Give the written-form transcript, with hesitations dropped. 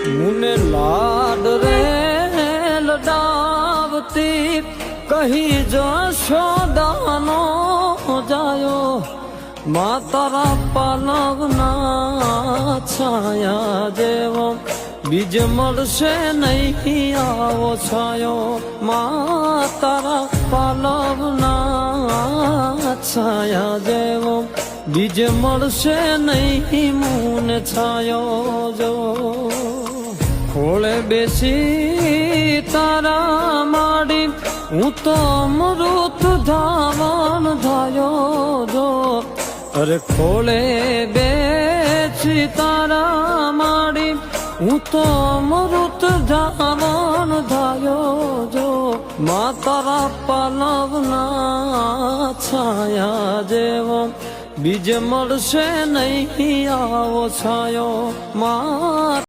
मुने लाड रे लडावती कही जशोदानो जायो मां तारा पालवना छाया जेवो बीज मळशे नहीं आवो छायो मां तारा पालवना छाया जेवो बीज मळशे नहीं मुने छायो जो खोले बेसी तारा माडी हूँ तो अमृत धावन धायो जो अरे खोले बेसी तारा माडी हूँ तो अमृत धावन धायो जो मां तारा पालवना छाया जेवो बीज मळशे नहीं आवो छायो मां